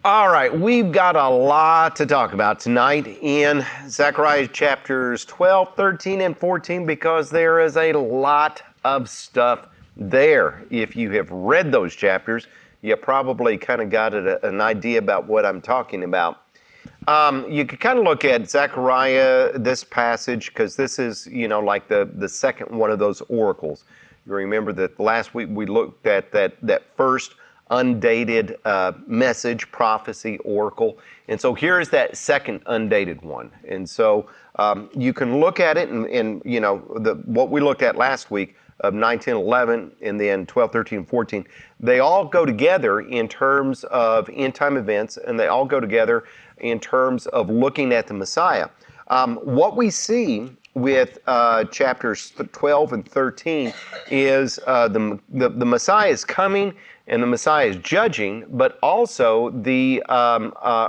All right, we've got a lot to talk about tonight in Zechariah chapters 12, 13, and 14 because there is a lot of stuff there. If you have read those chapters, you probably kind of got an idea about what I'm talking about. You could kind of look at Zechariah, this passage, because this is, like the second one of those oracles. You remember that last week we looked at that first undated message, prophecy, oracle. And so here's that second undated one. And so you can look at it and what we looked at last week of 19, 11, and then 12, 13, 14, they all go together in terms of end-time events, and they all go together in terms of looking at the Messiah. What we see with chapters 12 and 13 is the Messiah is coming and the Messiah is judging, but also the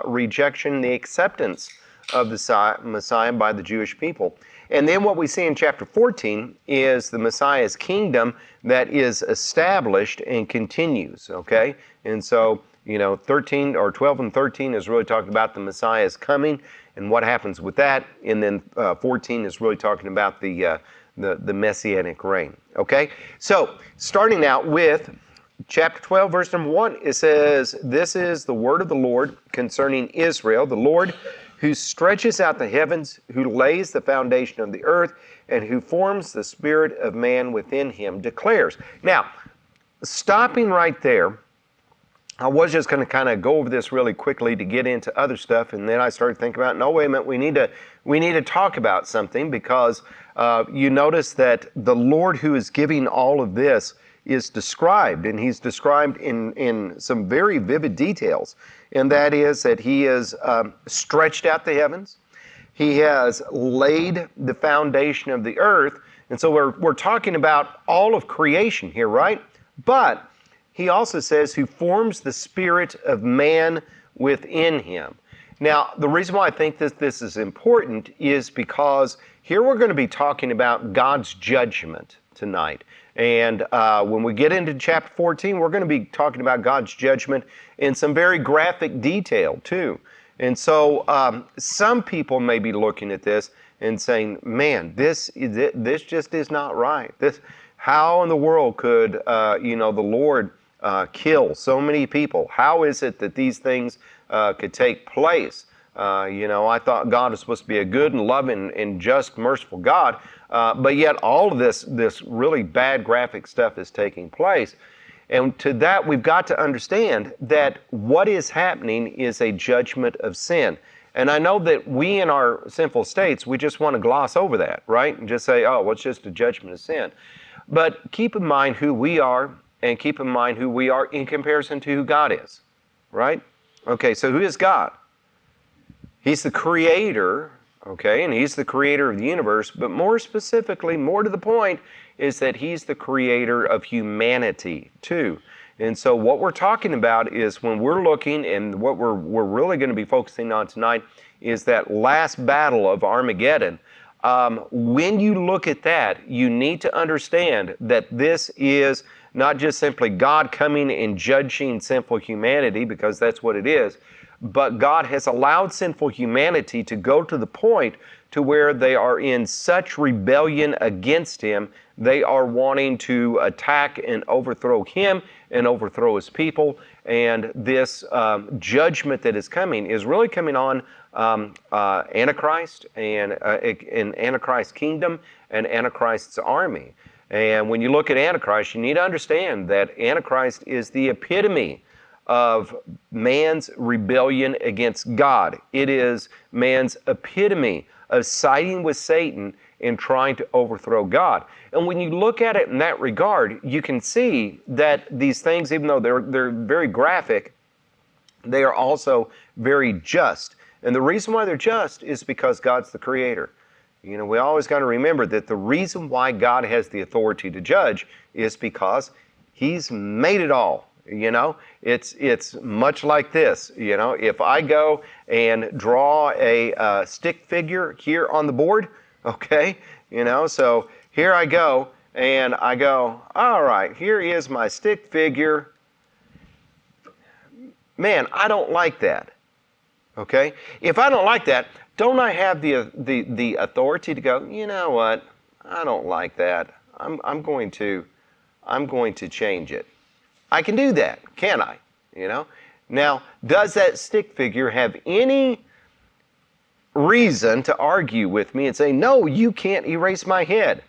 rejection, the acceptance of the Messiah by the Jewish people. And then what we see in chapter 14 is the Messiah's kingdom that is established and continues, okay? And so, 13 or 12 and 13 is really talking about the Messiah's coming and what happens with that. And then 14 is really talking about the Messianic reign, okay? So, starting out with chapter 12, verse number 1, it says, "This is the word of the Lord concerning Israel, the Lord who stretches out the heavens, who lays the foundation of the earth, and who forms the spirit of man within him, declares." Now, stopping right there, I was just going to kind of go over this really quickly to get into other stuff, and then I started thinking about, no, wait a minute, we need to talk about something, because you notice that the Lord who is giving all of this is described, and he's described in some very vivid details, and that is that he has stretched out the heavens, he has laid the foundation of the earth, and so we're talking about all of creation here, right? But he also says who forms the spirit of man within him. Now, the reason why I think that this is important is because here we're going to be talking about God's judgment tonight. And when we get into chapter 14, we're going to be talking about God's judgment in some very graphic detail, too. And so some people may be looking at this and saying, man, this just is not right. How in the world could, the Lord kill so many people? How is it that these things could take place? I thought God was supposed to be a good and loving and just, merciful God, but yet all of this really bad graphic stuff is taking place. And to that, we've got to understand that what is happening is a judgment of sin. And I know that we in our sinful states, we just want to gloss over that, right? And just say, oh, well, it's just a judgment of sin. But keep in mind who we are, and keep in mind who we are in comparison to who God is, right? Okay, so who is God? He's the creator, okay, and he's the creator of the universe, but more specifically, more to the point, is that he's the creator of humanity too. And so what we're talking about is when we're looking, and what we're really going to be focusing on tonight is that last battle of Armageddon. When you look at that, you need to understand that this is not just simply God coming and judging sinful humanity, because that's what it is, but God has allowed sinful humanity to go to the point to where they are in such rebellion against him, they are wanting to attack and overthrow him and overthrow his people. And this judgment that is coming is really coming on Antichrist and Antichrist's kingdom and Antichrist's army. And when you look at Antichrist, you need to understand that Antichrist is the epitome of man's rebellion against God. It is man's epitome of siding with Satan and trying to overthrow God. And when you look at it in that regard, you can see that these things, even though they're very graphic, they are also very just. And the reason why they're just is because God's the creator. We always got to remember that the reason why God has the authority to judge is because he's made it all. It's much like this. If I go and draw a stick figure here on the board, okay, so here I go, and I go, all right, here is my stick figure. man, I don't like that. Okay? If I don't like that, don't I have the authority to go, you know what? I don't like that. I'm going to change it. I can do that, can I? You know? Now, does that stick figure have any reason to argue with me and say, no, you can't erase my head?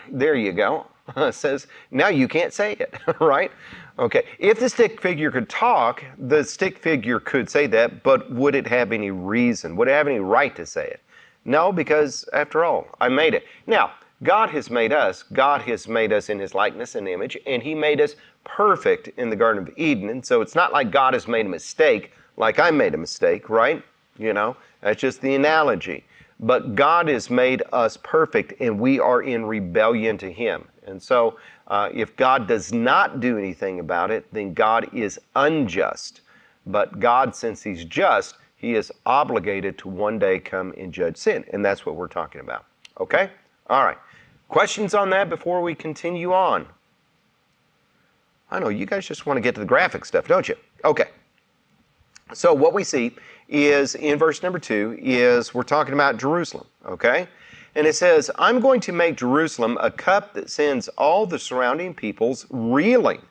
There you go. It says, now you can't say it, right? Okay, if the stick figure could talk, the stick figure could say that, but would it have any reason? Would it have any right to say it? No, because after all, I made it. Now, God has made us. God has made us in His likeness and image, and He made us perfect in the Garden of Eden. And so it's not like God has made a mistake, like I made a mistake, right? You know, that's just the analogy. But God has made us perfect, and we are in rebellion to Him. And so if God does not do anything about it, then God is unjust. But God, since He's just, He is obligated to one day come and judge sin. And that's what we're talking about. Okay? All right. Questions on that before we continue on? I know you guys just want to get to the graphic stuff, don't you? Okay. So what we see is in verse number 2 is we're talking about Jerusalem, okay? And it says, I'm going to make Jerusalem a cup that sends all the surrounding peoples reeling.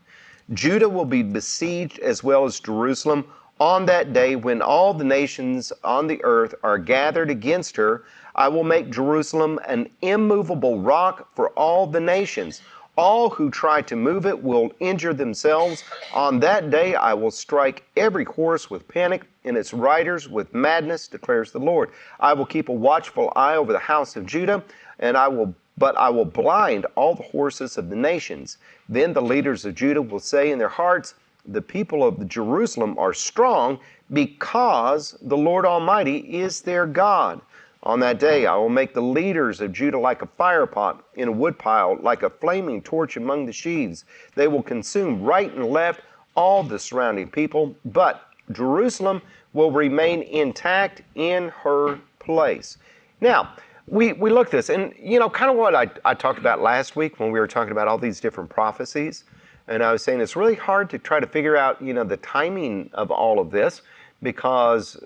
Judah will be besieged as well as Jerusalem on that day when all the nations on the earth are gathered against her. I will make Jerusalem an immovable rock for all the nations. All who try to move it will injure themselves. On that day I will strike every horse with panic and its riders with madness, declares the Lord. I will keep a watchful eye over the house of Judah, but I will blind all the horses of the nations. Then the leaders of Judah will say in their hearts, the people of Jerusalem are strong because the Lord Almighty is their God. On that day I will make the leaders of Judah like a firepot in a woodpile, like a flaming torch among the sheaves. They will consume right and left all the surrounding people, but Jerusalem will remain intact in her place. Now, we look at this, and you know, kind of what I talked about last week when we were talking about all these different prophecies, and I was saying it's really hard to try to figure out, you know, the timing of all of this, because,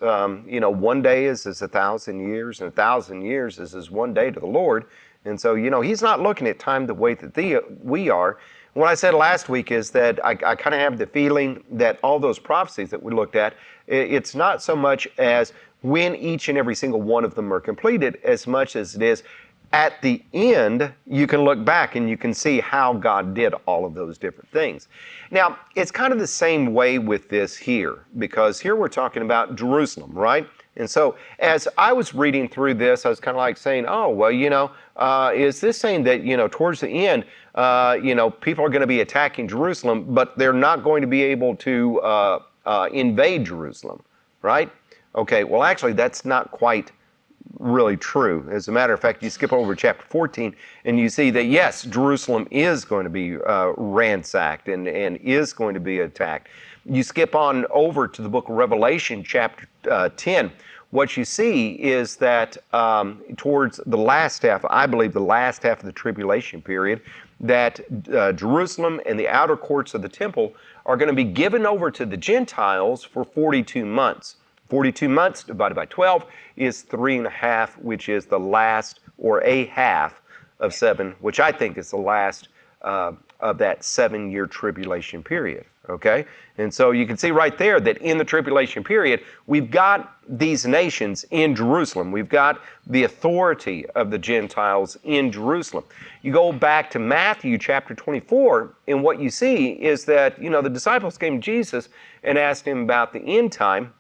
you know, one day is as 1,000 years, and 1,000 years is as one day to the Lord. And so, you know, He's not looking at time the way that we are. What I said last week is that I kind of have the feeling that all those prophecies that we looked at, it's not so much as when each and every single one of them are completed, as much as it is at the end, you can look back and you can see how God did all of those different things. Now, it's kind of the same way with this here, because here we're talking about Jerusalem, right? And so as I was reading through this, I was kind of like saying, oh, well, you know, is this saying that, you know, towards the end, you know, people are going to be attacking Jerusalem, but they're not going to be able to invade Jerusalem, right? Okay, well, actually, that's not quite really true. As a matter of fact, you skip over chapter 14 and you see that, yes, Jerusalem is going to be ransacked and is going to be attacked. You skip on over to the book of Revelation, chapter 10. What you see is that towards the last half, I believe the last half of the tribulation period, that Jerusalem and the outer courts of the temple are going to be given over to the Gentiles for 42 months. 42 months divided by 12 is 3.5, which is the last, or a half of 7, which I think is the last of that 7-year tribulation period, okay? And so you can see right there that in the tribulation period, we've got these nations in Jerusalem. We've got the authority of the Gentiles in Jerusalem. You go back to Matthew chapter 24, and what you see is that, you know, the disciples came to Jesus and asked Him about the end time,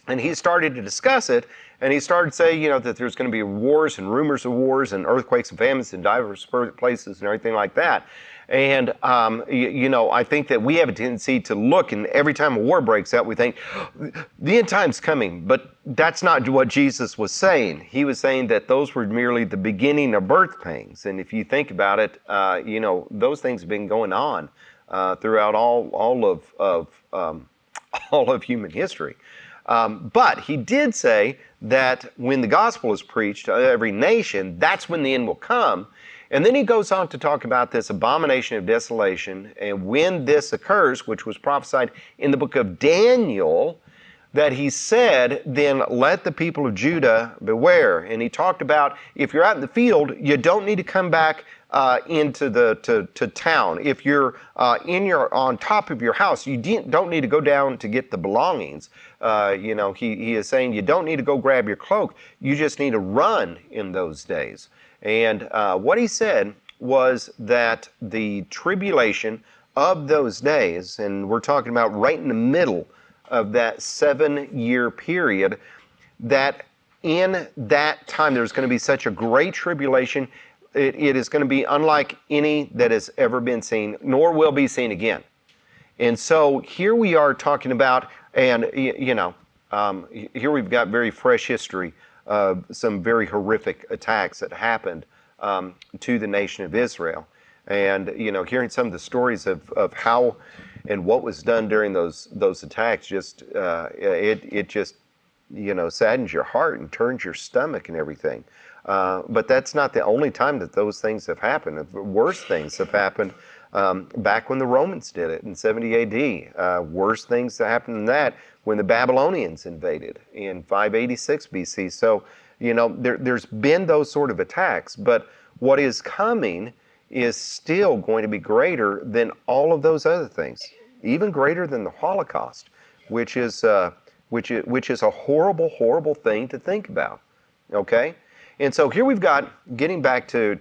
and He started to discuss it, and He started saying, you know, that there's going to be wars and rumors of wars and earthquakes and famines in diverse places and everything like that. And, you know, I think that we have a tendency to look, and every time a war breaks out, we think, the end time's coming. But that's not what Jesus was saying. He was saying that those were merely the beginning of birth pangs. And if you think about it, you know, those things have been going on throughout all of human history. But he did say that when the gospel is preached to every nation, that's when the end will come. And then he goes on to talk about this abomination of desolation, and when this occurs, which was prophesied in the book of Daniel, that he said, then let the people of Judah beware. And he talked about, if you're out in the field, you don't need to come back into to town. If you're on top of your house, you don't need to go down to get the belongings. He is saying you don't need to go grab your cloak. You just need to run in those days. And what he said was that the tribulation of those days, and we're talking about right in the middle of that 7-year period, that in that time there's going to be such a great tribulation. It is going to be unlike any that has ever been seen, nor will be seen again. And so here we are talking about, and here we've got very fresh history of some very horrific attacks that happened to the nation of Israel. And, hearing some of the stories of how and what was done during those attacks, it just saddens your heart and turns your stomach and everything. But that's not the only time that those things have happened. Worse things have happened back when the Romans did it in 70 AD. Worse things that happened than that when the Babylonians invaded in 586 BC. So, there's been those sort of attacks, but what is coming is still going to be greater than all of those other things, even greater than the Holocaust, which is a horrible, horrible thing to think about. Okay, and so here we've got, getting back to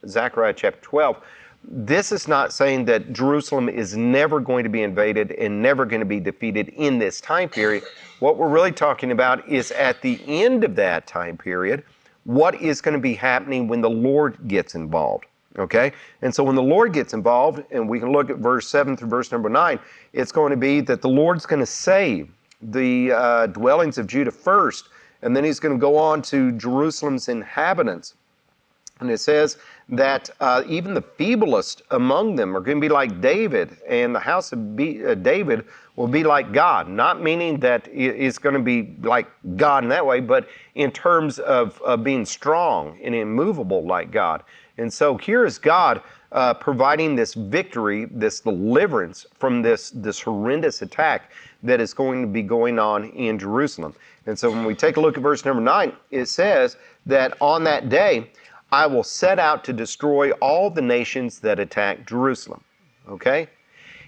Zechariah chapter 12. This is not saying that Jerusalem is never going to be invaded and never going to be defeated in this time period. What we're really talking about is at the end of that time period, what is going to be happening when the Lord gets involved, okay? And so when the Lord gets involved, and we can look at verse 7 through verse number 9, it's going to be that the Lord's going to save the dwellings of Judah first, and then he's going to go on to Jerusalem's inhabitants. And it says that even the feeblest among them are going to be like David, and the house of David will be like God. Not meaning that it's going to be like God in that way, but in terms of being strong and immovable like God. And so here is God providing this victory, this deliverance from this horrendous attack that is going to be going on in Jerusalem. And so when we take a look at verse number 9, it says that on that day, I will set out to destroy all the nations that attack Jerusalem. Okay?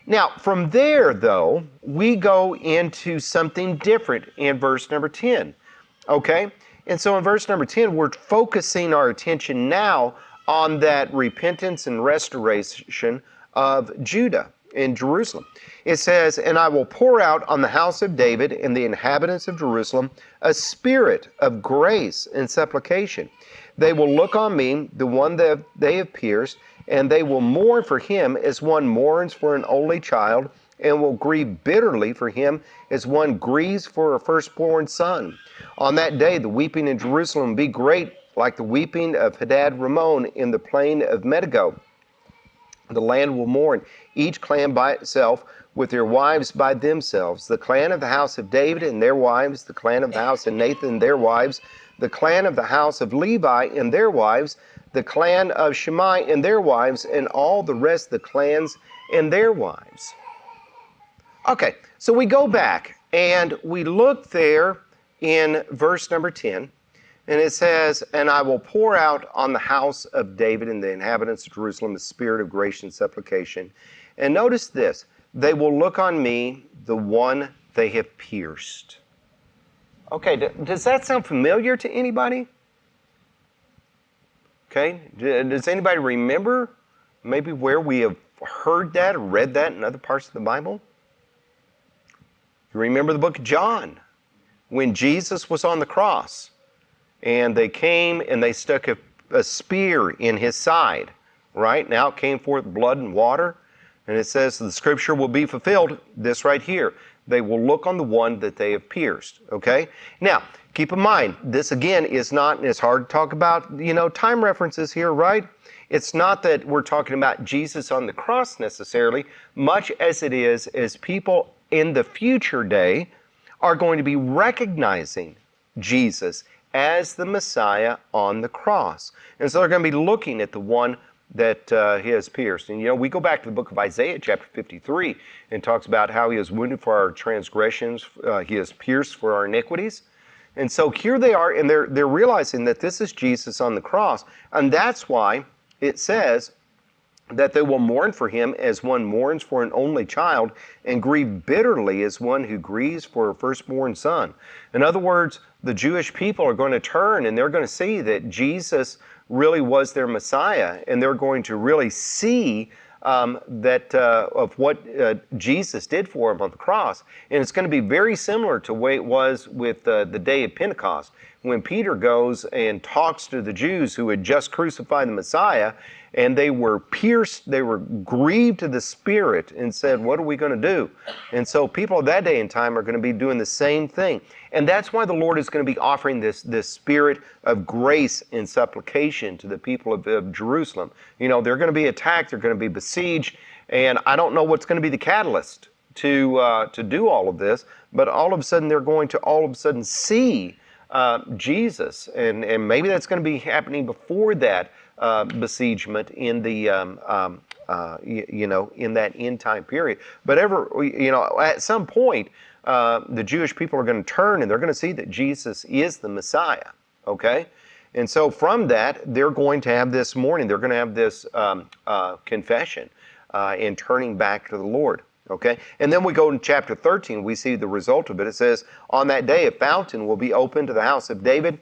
Now, from there, though, we go into something different in verse number 10. Okay? And so in verse number 10, we're focusing our attention now on that repentance and restoration of Judah in Jerusalem. It says, and I will pour out on the house of David and the inhabitants of Jerusalem a spirit of grace and supplication. They will look on me, the one that they have pierced, and they will mourn for him as one mourns for an only child, and will grieve bitterly for him as one grieves for a firstborn son. On that day the weeping in Jerusalem will be great, like the weeping of Hadad Ramon in the plain of Megiddo. The land will mourn, each clan by itself, with their wives by themselves. The clan of the house of David and their wives, the clan of the house of Nathan and their wives, the clan of the house of Levi and their wives, the clan of Shimei and their wives, and all the rest of the clans and their wives. Okay, so we go back and we look there in verse number 10, and it says, and I will pour out on the house of David and the inhabitants of Jerusalem a spirit of grace and supplication. And notice this, they will look on me, the one they have pierced. Okay, does that sound familiar to anybody? Okay, does anybody remember maybe where we have heard that or read that in other parts of the Bible? You remember the book of John, when Jesus was on the cross, and they came and they stuck a spear in his side, right? Now it came forth blood and water, and it says the scripture will be fulfilled, this right here. They will look on the one that they have pierced, okay? Now, keep in mind, this again is not, it's hard to talk about, time references here, right? It's not that we're talking about Jesus on the cross necessarily, much as it is as people in the future day are going to be recognizing Jesus as the Messiah on the cross. And so they're going to be looking at the one that he has pierced. And we go back to the book of Isaiah chapter 53 and talks about how he is wounded for our transgressions, he is pierced for our iniquities. And so here they are, and they're realizing that this is Jesus on the cross. And that's why it says that they will mourn for him as one mourns for an only child, and grieve bitterly as one who grieves for a firstborn son. In other words, the Jewish people are going to turn and they're going to see that Jesus really was their Messiah, and they're going to really see of what Jesus did for them on the cross. And it's going to be very similar to the way it was with the day of Pentecost, when Peter goes and talks to the Jews who had just crucified the Messiah, and they were pierced, they were grieved to the Spirit and said, what are we going to do? And so people of that day and time are going to be doing the same thing. And that's why the Lord is going to be offering this spirit of grace and supplication to the people of Jerusalem. They're going to be attacked, they're going to be besieged, and I don't know what's going to be the catalyst to do all of this, but all of a sudden they're going to see Jesus, and maybe that's going to be happening before that besiegement in the in that end time period. But at some point, the Jewish people are going to turn and they're going to see that Jesus is the Messiah. Okay, and so from that they're going to have this mourning. They're going to have this confession and turning back to the Lord. Okay, and then we go in chapter 13. We see the result of it. It says, "On that day, a fountain will be opened to the house of David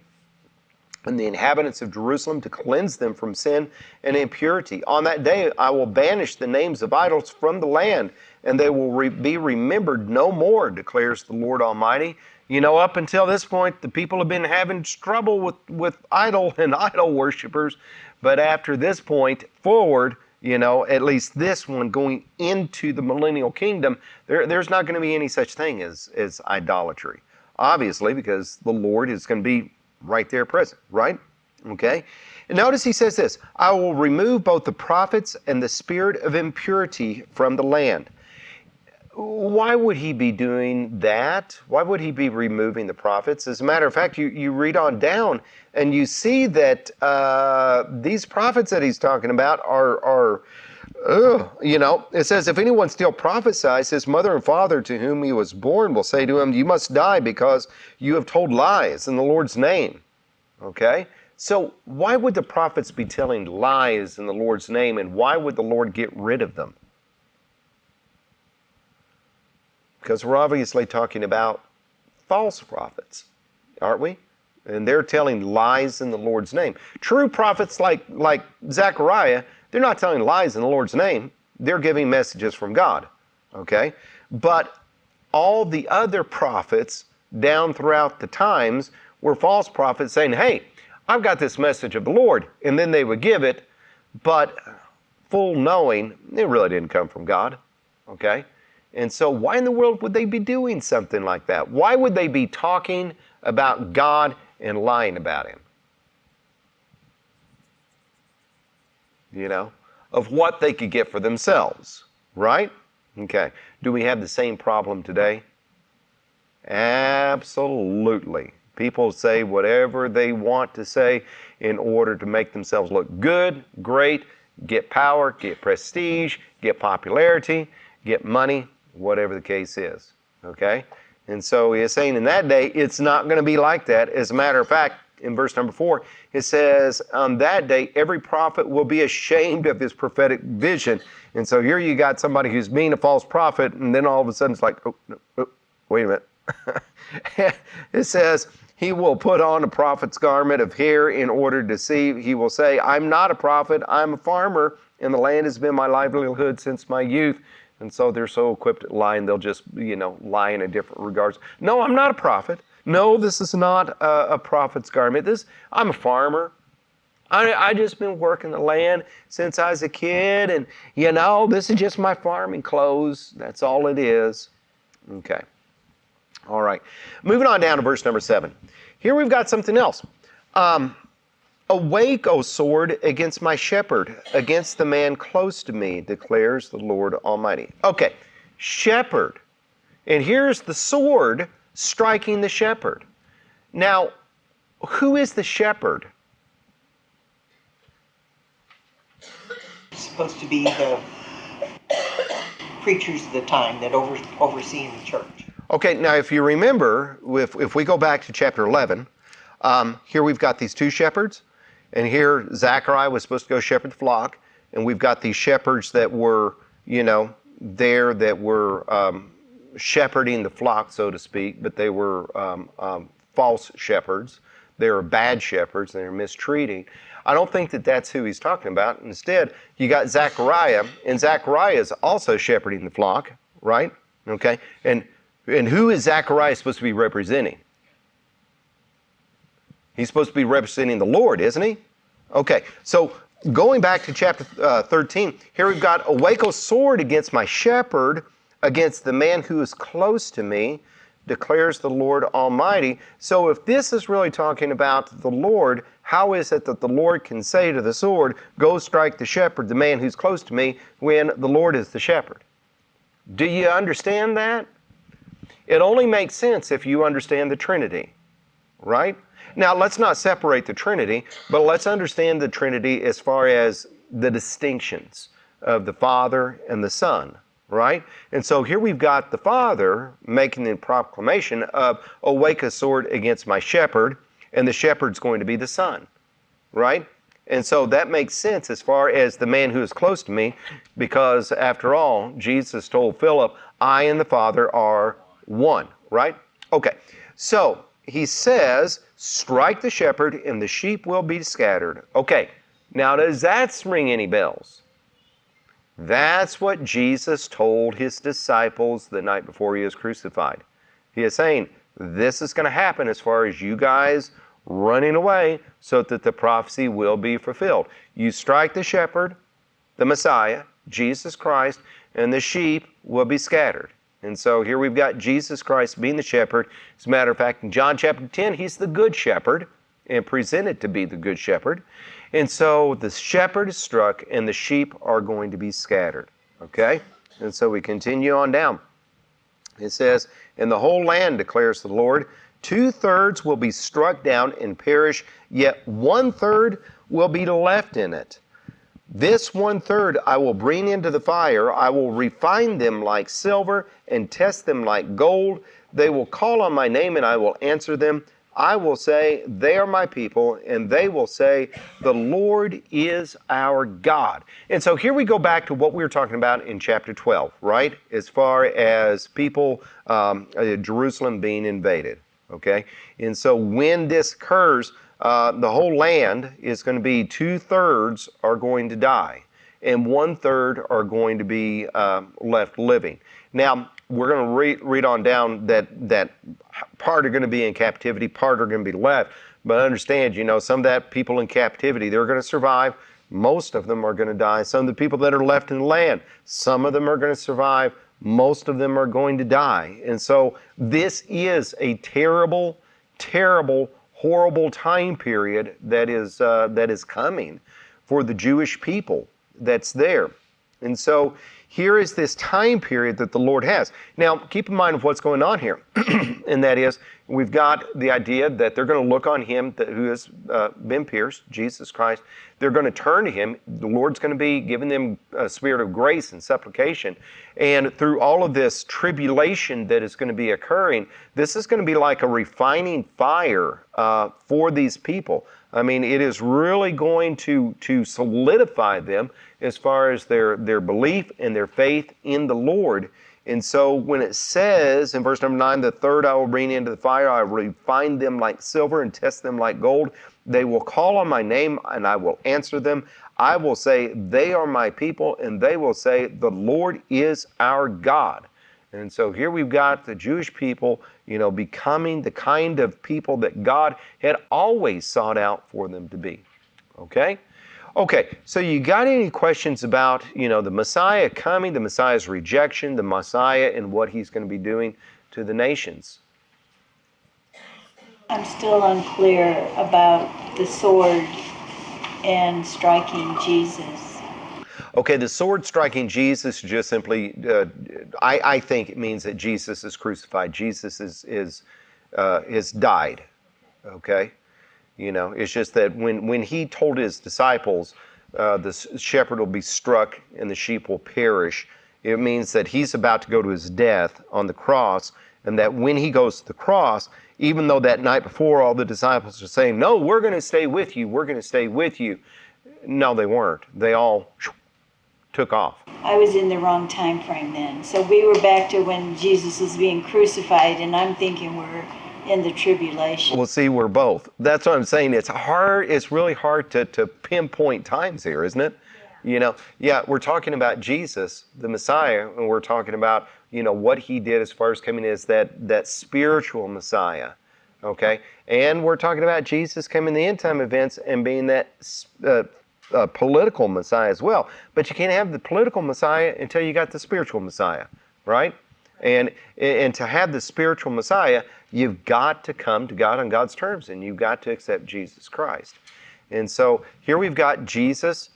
and the inhabitants of Jerusalem, to cleanse them from sin and impurity. On that day I will banish the names of idols from the land, and they will be remembered no more, declares the Lord Almighty." Up until this point, the people have been having trouble with idol and idol worshipers, but after this point forward, at least this one going into the millennial kingdom, there's not going to be any such thing as idolatry. Obviously, because the Lord is going to be right there present, right? Okay. And notice he says this, "I will remove both the prophets and the spirit of impurity from the land." Why would he be doing that? Why would he be removing the prophets? As a matter of fact, you read on down and you see that these prophets that he's talking about are it says, "If anyone still prophesies, his mother and father to whom he was born will say to him, 'You must die because you have told lies in the Lord's name.'" Okay? So why would the prophets be telling lies in the Lord's name, and why would the Lord get rid of them? Because we're obviously talking about false prophets, aren't we? And they're telling lies in the Lord's name. True prophets like Zechariah, they're not telling lies in the Lord's name. They're giving messages from God, okay? But all the other prophets down throughout the times were false prophets saying, "Hey, I've got this message of the Lord," and then they would give it, but full knowing it really didn't come from God, okay? And so why in the world would they be doing something like that? Why would they be talking about God and lying about him? Of what they could get for themselves, right? Okay. Do we have the same problem today? Absolutely. People say whatever they want to say in order to make themselves look good, great, get power, get prestige, get popularity, get money, whatever the case is, okay? And so he is saying in that day, it's not going to be like that. As a matter of fact, in verse number 4, it says, "On that day, every prophet will be ashamed of his prophetic vision." And so here you got somebody who's being a false prophet, and then all of a sudden it's like, wait a minute. It says, "He will put on a prophet's garment of hair in order to deceive. He will say, 'I'm not a prophet, I'm a farmer, and the land has been my livelihood since my youth.'" And so they're so equipped at lying, they'll just, lie in a different regards. "No, I'm not a prophet. No, this is not a prophet's garment. I'm a farmer. I just been working the land since I was a kid, and, this is just my farming clothes. That's all it is." Okay. All right. Moving on down to verse number 7. Here we've got something else. "Awake, O sword, against my shepherd, against the man close to me, declares the Lord Almighty." Okay, shepherd. And here's the sword striking the shepherd. Now, who is the shepherd? It's supposed to be the preachers of the time that overseeing the church. Okay, now if you remember, if we go back to chapter 11, here we've got these two shepherds, and here Zechariah was supposed to go shepherd the flock, and we've got these shepherds that were, there that were shepherding the flock, so to speak, but they were false shepherds. They were bad shepherds, and they were mistreating. I don't think that that's who he's talking about. Instead, you got Zechariah, and Zechariah is also shepherding the flock, right? Okay, and who is Zechariah supposed to be representing? He's supposed to be representing the Lord, isn't he? Okay, so going back to chapter 13, here we've got, awake, O sword, against my shepherd, against the man who is close to me, declares the Lord Almighty. So if this is really talking about the Lord, how is it that the Lord can say to the sword, go strike the shepherd, the man who's close to me, when the Lord is the shepherd? Do you understand that? It only makes sense if you understand the Trinity, right? Now, let's not separate the Trinity, but let's understand the Trinity as far as the distinctions of the Father and the Son, right? And so here we've got the Father making the proclamation of, awake, a sword against my shepherd, and the shepherd's going to be the Son, right? And so that makes sense as far as the man who is close to me, because after all, Jesus told Philip, I and the Father are one, right? Okay, so he says, strike the shepherd and the sheep will be scattered. Okay, now does that ring any bells? That's what Jesus told his disciples the night before he was crucified. He is saying, this is going to happen as far as you guys running away so that the prophecy will be fulfilled. You strike the shepherd, the Messiah, Jesus Christ, and the sheep will be scattered. And so here we've got Jesus Christ being the shepherd. As a matter of fact, in John chapter 10, he's the good shepherd and presented to be the good shepherd. And so the shepherd is struck and the sheep are going to be scattered. Okay? And so we continue on down. It says, in the whole land, declares the Lord, 2/3 will be struck down and perish, yet 1/3 will be left in it. This 1/3 I will bring into the fire. I will refine them like silver and test them like gold. They will call on my name and I will answer them. I will say, they are my people, and they will say, the Lord is our God. And so here we go back to what we were talking about in chapter 12, right? As far as people, Jerusalem being invaded, okay? And so when this occurs, the whole land is going to be 2/3 are going to die, and 1/3 are going to be left living. Now, we're going to read on down that part are going to be in captivity, part are going to be left. But understand, some of that people in captivity, they're going to survive. Most of them are going to die. Some of the people that are left in the land, some of them are going to survive. Most of them are going to die. And so this is a terrible, terrible, horrible time period that is coming for the Jewish people that's there. And so here is this time period that the Lord has. Now, keep in mind of what's going on here. And that is, we've got the idea that they're going to look on him who has been pierced, Jesus Christ. They're going to turn to him. The Lord's going to be giving them a spirit of grace and supplication. And through all of this tribulation that is going to be occurring, this is going to be like a refining fire for these people. I mean, it is really going to solidify them as far as their belief and their faith in the Lord. And so when it says in verse number 9, the third I will bring into the fire, I will refine them like silver and test them like gold. They will call on my name and I will answer them. I will say, they are my people, and they will say, the Lord is our God. And so here we've got the Jewish people, becoming the kind of people that God had always sought out for them to be. Okay? Okay, so you got any questions about, the Messiah coming, the Messiah's rejection, the Messiah and what he's going to be doing to the nations? I'm still unclear about the sword and striking Jesus. Okay, the sword striking Jesus just simply, I think it means that Jesus is crucified. Jesus is died. Okay, it's just that when he told his disciples, the shepherd will be struck and the sheep will perish. It means that he's about to go to his death on the cross, and that when he goes to the cross, even though that night before all the disciples are saying, "No, we're going to stay with you. We're going to stay with you." No, they weren't. They all took off. I was in the wrong time frame then. So we were back to when Jesus was being crucified, and I'm thinking we're in the tribulation. Well, see, we're both. That's what I'm saying. It's hard. It's really hard to pinpoint times here, isn't it? Yeah, we're talking about Jesus, the Messiah, and we're talking about, what he did as far as coming as that spiritual Messiah, okay? And we're talking about Jesus coming in the end time events and being that political Messiah as well. But you can't have the political Messiah until you got the spiritual Messiah, right? And to have the spiritual Messiah, you've got to come to God on God's terms, and you've got to accept Jesus Christ. And so here we've got Jesus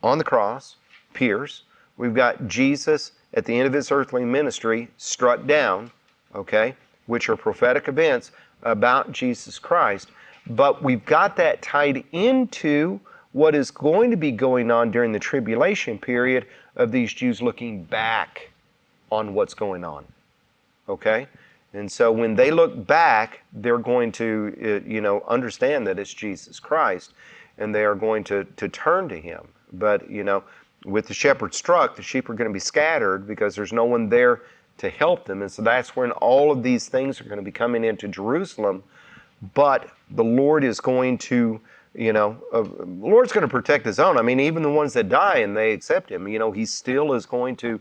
on the cross, pierced. We've got Jesus at the end of his earthly ministry, struck down, okay, which are prophetic events about Jesus Christ. But we've got that tied into what is going to be going on during the tribulation period of these Jews looking back on what's going on, okay? And so when they look back, they're going to, understand that it's Jesus Christ, and they are going to turn to him. But, with the shepherd struck, the sheep are going to be scattered because there's no one there to help them. And so that's when all of these things are going to be coming into Jerusalem. But the Lord is going to, the Lord's going to protect his own. I mean, even the ones that die and they accept him, he still is going to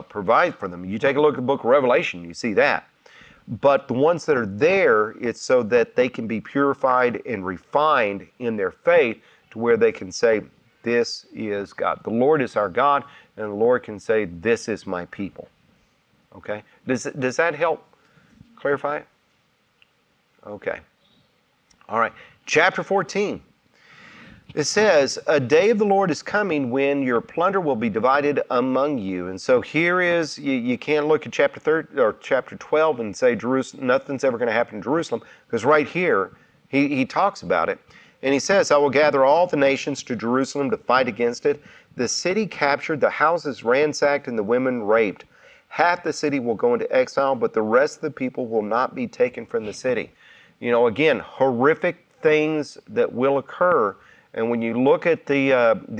provide for them. You take a look at the book of Revelation, you see that. But the ones that are there, it's so that they can be purified and refined in their faith to where they can say, this is God. The Lord is our God, and the Lord can say, this is my people. Okay? Does that help clarify it? Okay. All right. Chapter 14. It says, a day of the Lord is coming when your plunder will be divided among you. And so here is, you can't look at chapter 12 and say Jerusalem, nothing's ever going to happen in Jerusalem, because right here, he talks about it. And he says, I will gather all the nations to Jerusalem to fight against it. The city captured, the houses ransacked, and the women raped. Half the city will go into exile, but the rest of the people will not be taken from the city. Again, horrific things that will occur. And when you look at the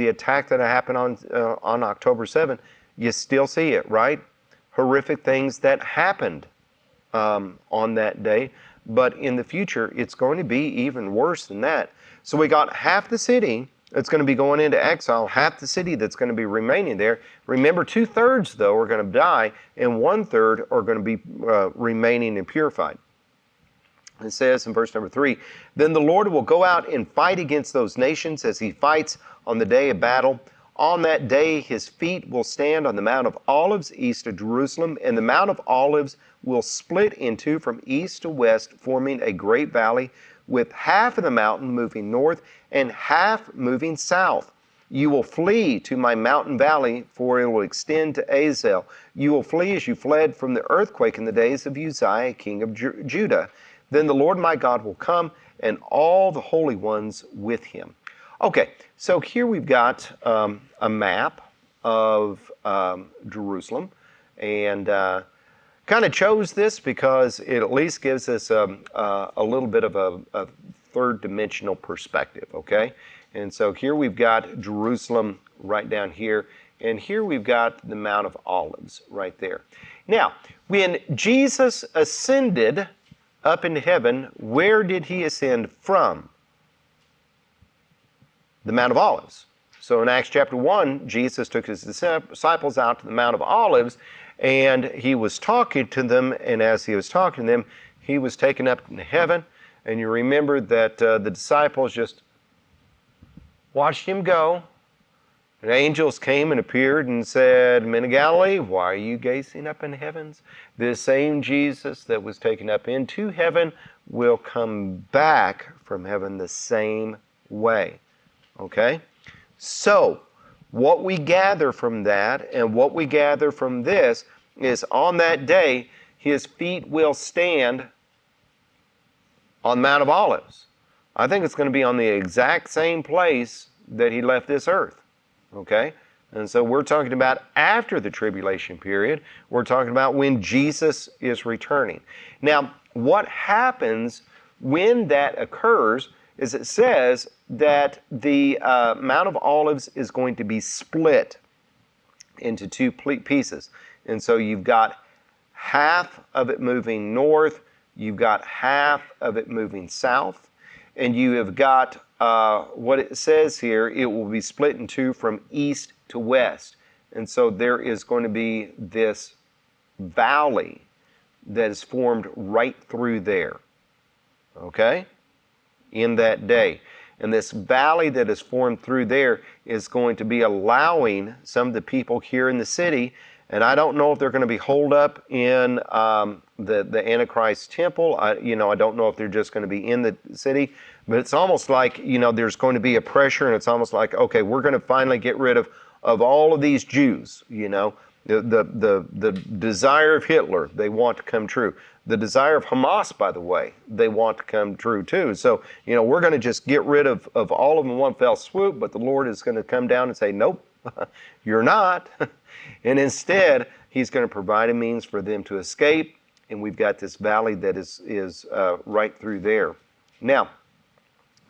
attack that happened on October 7th, you still see it, right? Horrific things that happened on that day. But in the future, it's going to be even worse than that. So we got half the city that's going to be going into exile, half the city that's going to be remaining there. Remember, 2/3, though, are going to die, and 1/3 are going to be remaining and purified. It says in verse number 3, then the Lord will go out and fight against those nations as he fights on the day of battle. On that day, his feet will stand on the Mount of Olives east of Jerusalem, and the Mount of Olives will split in two from east to west, forming a great valley, with half of the mountain moving north and half moving south. You will flee to my mountain valley, for it will extend to Azel. You will flee as you fled from the earthquake in the days of Uzziah, king of Judah. Then the Lord my God will come, and all the holy ones with him. Okay, so here we've got a map of Jerusalem, and kind of chose this because it at least gives us a little bit of a third dimensional perspective, okay? And so here we've got Jerusalem right down here, and here we've got the Mount of Olives right there. Now, when Jesus ascended up into heaven, where did he ascend from? The Mount of Olives. So in Acts chapter 1, Jesus took his disciples out to the Mount of Olives, and he was talking to them, and as he was talking to them, he was taken up into heaven. And you remember that the disciples just watched him go. And angels came and appeared and said, Men of Galilee, why are you gazing up in the heavens? This same Jesus that was taken up into heaven will come back from heaven the same way. Okay? So, What we gather from that and what we gather from this is on that day, his feet will stand on Mount of Olives. I think it's going to be on the exact same place that he left this earth. Okay? And so we're talking about after the tribulation period. We're talking about when Jesus is returning. Now, what happens when that occurs is it says that the Mount of Olives is going to be split into two pieces. And so you've got half of it moving north, you've got half of it moving south, and you have got what it says here, it will be split in two from east to west. And so there is going to be this valley that is formed right through there, okay, in that day. And this valley that is formed through there is going to be allowing some of the people here in the city, and I don't know if they're going to be holed up in the Antichrist temple. I don't know if they're just going to be in the city, but it's almost like, there's going to be a pressure, and it's almost like, okay, we're going to finally get rid of all of these Jews, the desire of Hitler, they want to come true. The desire of Hamas, by the way, they want to come true too. So, we're going to just get rid of all of them in one fell swoop, but the Lord is going to come down and say, nope, you're not. And instead, he's going to provide a means for them to escape, and we've got this valley that is right through there. Now,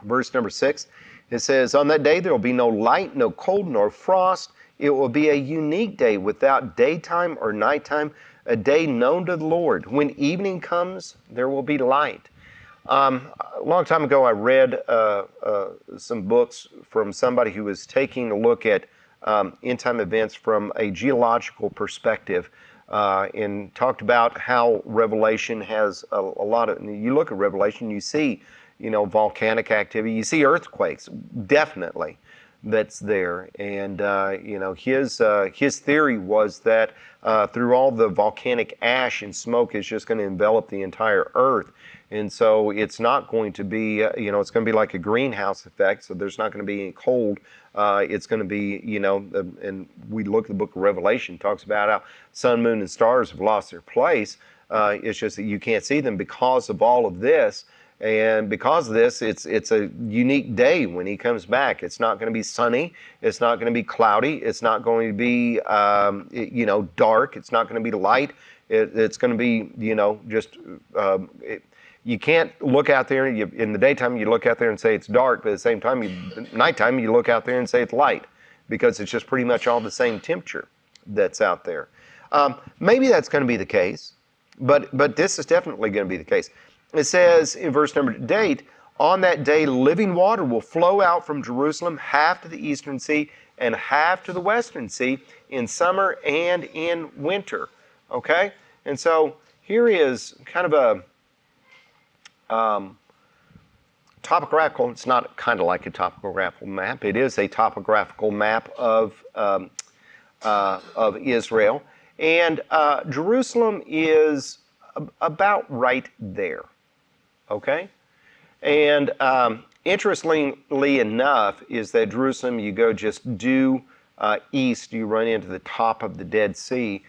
verse number 6, it says, on that day there will be no light, no cold, nor frost. It will be a unique day without daytime or nighttime, a day known to the Lord. When evening comes, there will be light. A long time ago, I read some books from somebody who was taking a look at end-time events from a geological perspective, and talked about how Revelation has a lot of, you look at Revelation, you see, volcanic activity, you see earthquakes, definitely, that's there. And, his theory was that through all the volcanic ash and smoke is just going to envelop the entire earth. And so it's not going to be, it's going to be like a greenhouse effect, so there's not going to be any cold. It's going to be, and we look at the book of Revelation, talks about how sun, moon, and stars have lost their place. It's just that you can't see them because of all of this. And because of this, it's a unique day when he comes back. It's not going to be sunny. It's not going to be cloudy. It's not going to be, dark. It's not going to be light. It's going to be, you can't look out there, in the daytime you look out there and say it's dark, but at the same time, nighttime you look out there and say it's light, because it's just pretty much all the same temperature that's out there. Maybe that's going to be the case, but this is definitely going to be the case. It says in verse number 8, on that day living water will flow out from Jerusalem, half to the eastern sea and half to the western sea, in summer and in winter. Okay? And so here is kind of a topographical, it's not kind of like a topographical map, it is a topographical map of Israel. And Jerusalem is about right there. Okay? And interestingly enough is that Jerusalem, you go just due east, you run into the top of the Dead Sea.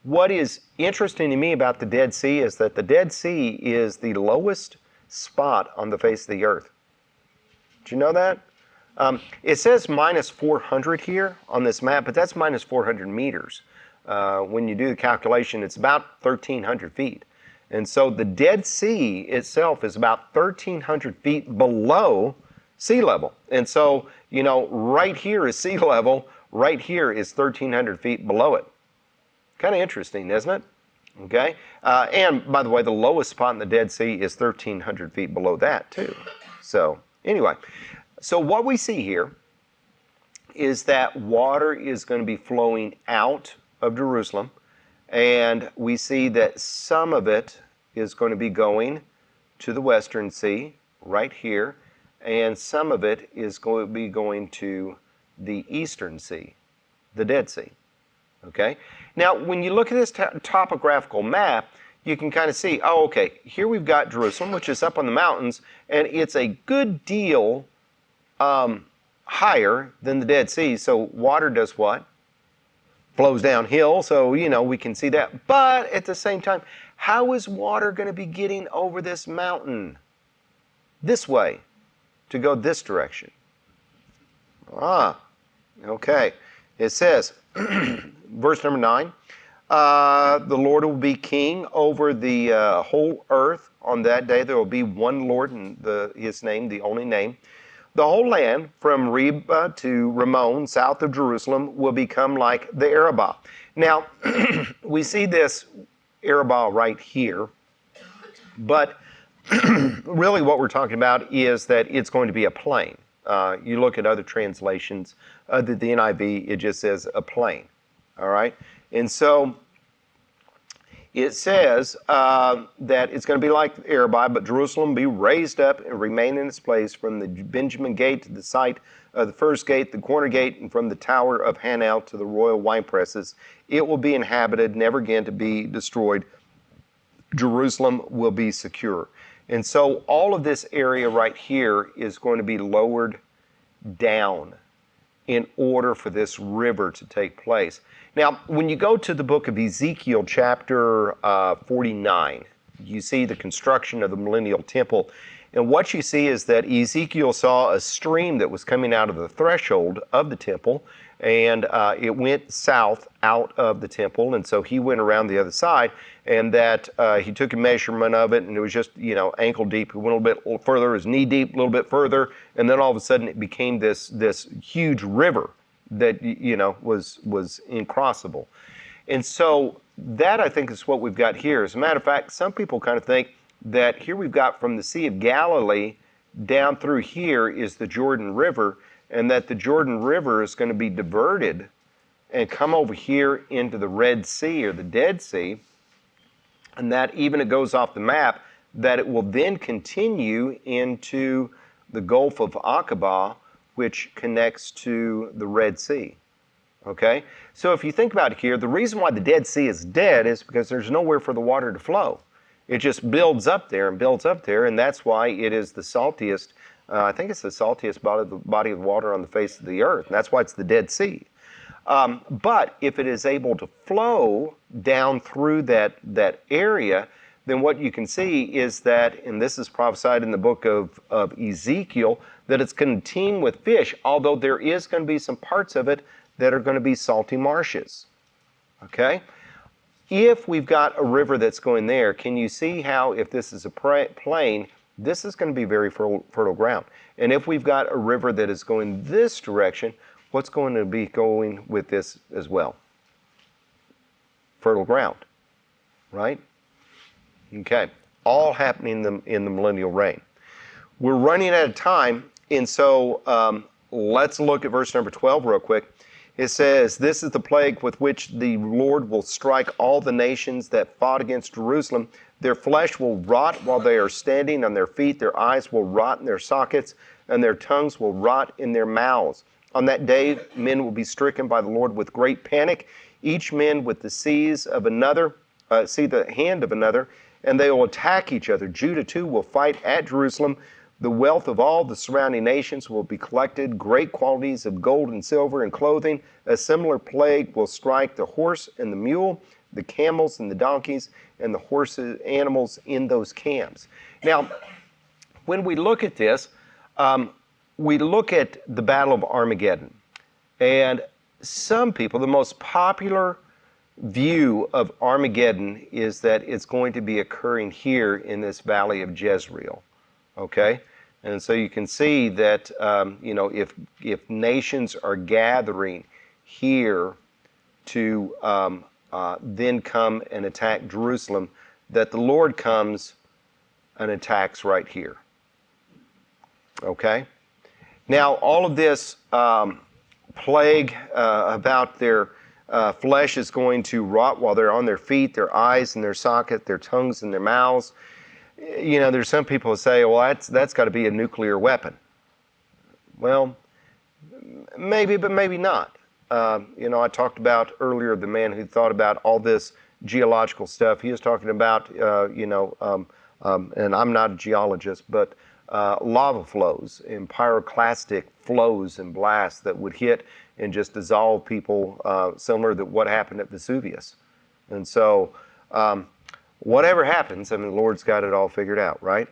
What is interesting to me about the Dead Sea is that the Dead Sea is the lowest spot on the face of the earth. Did you know that? It says minus 400 here on this map, but that's minus 400 meters. When you do the calculation, it's about 1,300 feet. And so the Dead Sea itself is about 1,300 feet below sea level. And so, right here is sea level, right here is 1,300 feet below it. Kind of interesting, isn't it? Okay? And by the way, the lowest spot in the Dead Sea is 1,300 feet below that too. So anyway, so what we see here is that water is going to be flowing out of Jerusalem, and we see that some of it is going to be going to the Western Sea right here, and some of it is going to be going to the Eastern Sea, the Dead Sea. Okay? Now, when you look at this topographical map, you can kind of see, oh, okay, here we've got Jerusalem, which is up on the mountains, and it's a good deal higher than the Dead Sea. So water does what? Flows downhill. So, we can see that. But at the same time, how is water going to be getting over this mountain this way to go this direction? Okay. It says, verse number 9, the Lord will be king over the whole earth. On that day there will be one Lord, and his name, the only name. The whole land, from Reba to Ramon, south of Jerusalem, will become like the Arabah. Now, we see this Arabah right here, but really what we're talking about is that it's going to be a plain. You look at other translations, other than the NIV, it just says a plain. All right? And so it says that it's going to be like Arabah, but Jerusalem be raised up and remain in its place from the Benjamin gate to the site of the first gate, the corner gate, and from the tower of Hanel to the royal wine presses. It will be inhabited, never again to be destroyed. Jerusalem will be secure. And so all of this area right here is going to be lowered down in order for this river to take place. Now, when you go to the book of Ezekiel, chapter 49, you see the construction of the millennial temple. And what you see is that Ezekiel saw a stream that was coming out of the threshold of the temple, and it went south out of the temple. And so he went around the other side, and that he took a measurement of it, and it was just, ankle deep. It went a little bit further, it was knee deep, a little bit further, and then all of a sudden it became this huge river that was incrossable. And so that, I think, is what we've got here. As a matter of fact, some people kind of think that here we've got from the Sea of Galilee down through here is the Jordan River, and that the Jordan River is going to be diverted and come over here into the Red Sea or the Dead Sea, and that even it goes off the map, that it will then continue into the Gulf of Aqaba, which connects to the Red Sea. Okay? So if you think about it here, the reason why the Dead Sea is dead is because there's nowhere for the water to flow. It just builds up there and builds up there, and that's why it is the saltiest, I think it's the saltiest body of water on the face of the earth. And that's why it's the Dead Sea. But if it is able to flow down through that area, then what you can see is that, and this is prophesied in the book of Ezekiel, that it's going to teem with fish, although there is going to be some parts of it that are going to be salty marshes. Okay? If we've got a river that's going there, can you see how, if this is a plain, this is going to be very fertile ground. And if we've got a river that is going this direction, what's going to be going with this as well? Fertile ground, right? Okay, all happening in the millennial reign. We're running out of time, and so let's look at verse number 12 real quick. It says, "This is the plague with which the Lord will strike all the nations that fought against Jerusalem. Their flesh will rot while they are standing on their feet. Their eyes will rot in their sockets, and their tongues will rot in their mouths. On that day, men will be stricken by the Lord with great panic, each man with the hand of another, and they will attack each other. Judah too will fight at Jerusalem. The wealth of all the surrounding nations will be collected, great quantities of gold and silver and clothing. A similar plague will strike the horse and the mule, the camels and the donkeys, and the horses, animals in those camps." Now, when we look at this, we look at the Battle of Armageddon. And some people, the most popular view of Armageddon is that it's going to be occurring here in this valley of Jezreel. Okay? And so you can see that, if nations are gathering here to then come and attack Jerusalem, that the Lord comes and attacks right here. Okay? Now, all of this plague about their flesh is going to rot while they're on their feet, their eyes in their socket, their tongues in their mouths. There's some people who say, well, that's got to be a nuclear weapon. Well, maybe, but maybe not. I talked about earlier the man who thought about all this geological stuff. He was talking about, and I'm not a geologist, but lava flows and pyroclastic flows and blasts that would hit and just dissolve people, similar to what happened at Vesuvius. And so, whatever happens, I mean, the Lord's got it all figured out, right?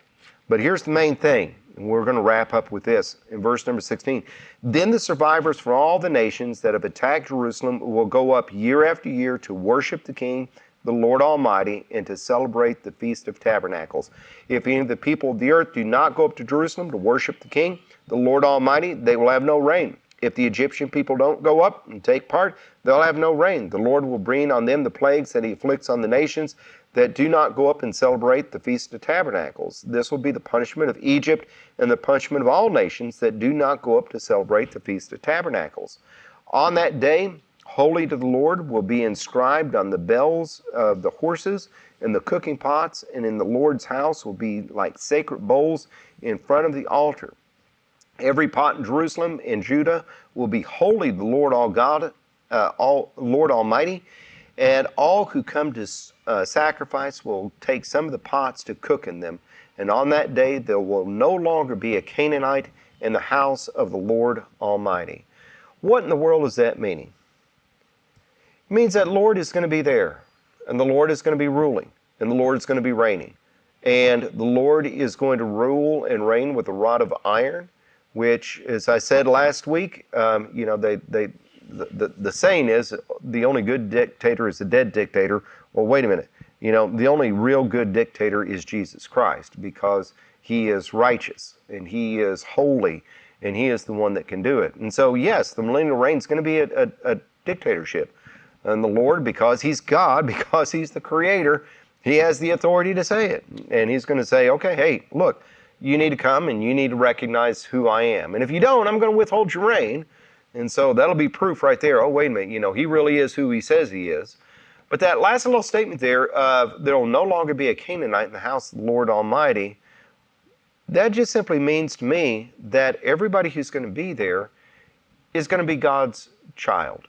But here's the main thing, and we're going to wrap up with this in verse number 16. Then the survivors from all the nations that have attacked Jerusalem will go up year after year to worship the King, the Lord Almighty, and to celebrate the Feast of Tabernacles. If any of the people of the earth do not go up to Jerusalem to worship the King, the Lord Almighty, they will have no rain. If the Egyptian people don't go up and take part, they'll have no rain. The Lord will bring on them the plagues that he afflicts on the nations that do not go up and celebrate the Feast of Tabernacles. This will be the punishment of Egypt and the punishment of all nations that do not go up to celebrate the Feast of Tabernacles. On that day, holy to the Lord will be inscribed on the bells of the horses and the cooking pots, and in the Lord's house will be like sacred bowls in front of the altar. Every pot in Jerusalem and Judah will be holy to the Lord Lord Almighty, and all who come to sacrifice will take some of the pots to cook in them. And on that day there will no longer be a Canaanite in the house of the Lord Almighty. What in the world is that meaning? It means that Lord is going to be there, and the Lord is going to be ruling, and the Lord is going to be reigning. And the Lord is going to rule and reign with a rod of iron, which, as I said last week, the saying is the only good dictator is a dead dictator. Well, wait a minute. The only real good dictator is Jesus Christ, because he is righteous and he is holy and he is the one that can do it. And so, yes, the millennial reign is going to be a dictatorship. And the Lord, because he's God, because he's the creator, he has the authority to say it. And he's going to say, okay, hey, look, you need to come and you need to recognize who I am. And if you don't, I'm going to withhold your reign. And so that'll be proof right there. Oh, wait a minute, he really is who he says he is. But that last little statement there of there will no longer be a Canaanite in the house of the Lord Almighty, that just simply means to me that everybody who's going to be there is going to be God's child.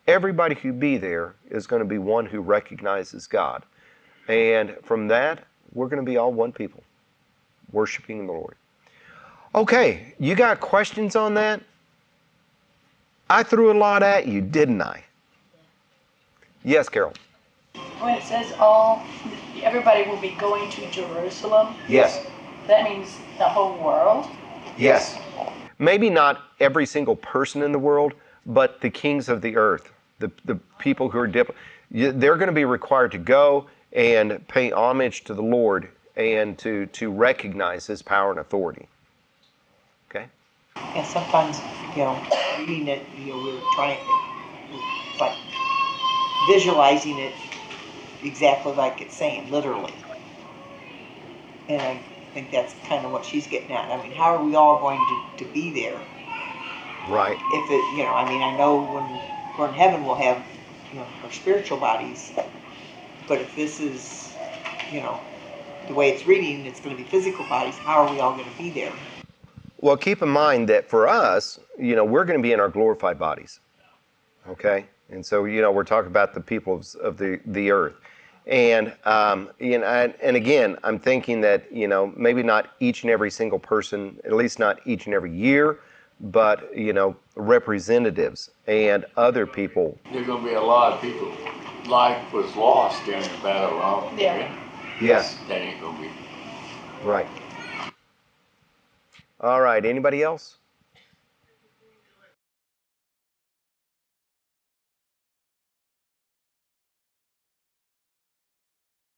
Everybody who be there is going to be one who recognizes God. And from that, we're going to be all one people, worshiping the Lord. Okay, you got questions on that? I threw a lot at you, didn't I? Yes, Carol. When it says everybody will be going to Jerusalem. Yes. That means the whole world? Yes. Maybe not every single person in the world, but the kings of the earth, the people who are they're going to be required to go and pay homage to the Lord and to recognize his power and authority. Okay? And sometimes, reading it, we're trying, like, visualizing it exactly like it's saying, literally. And I think that's kind of what she's getting at. I mean, how are we all going to be there? Right. If it, I know when we're in heaven we'll have, our spiritual bodies. But if this is, the way it's reading, it's going to be physical bodies. How are we all going to be there? Well, keep in mind that for us, we're going to be in our glorified bodies. Okay? And so, we're talking about the people of the earth. And, and again, I'm thinking that, maybe not each and every single person, at least not each and every year, but, representatives and other people. There's going to be a lot of people. Life was lost during the Battle of Rome. Yeah. Yes. That ain't going to be. Right. All right. Anybody else?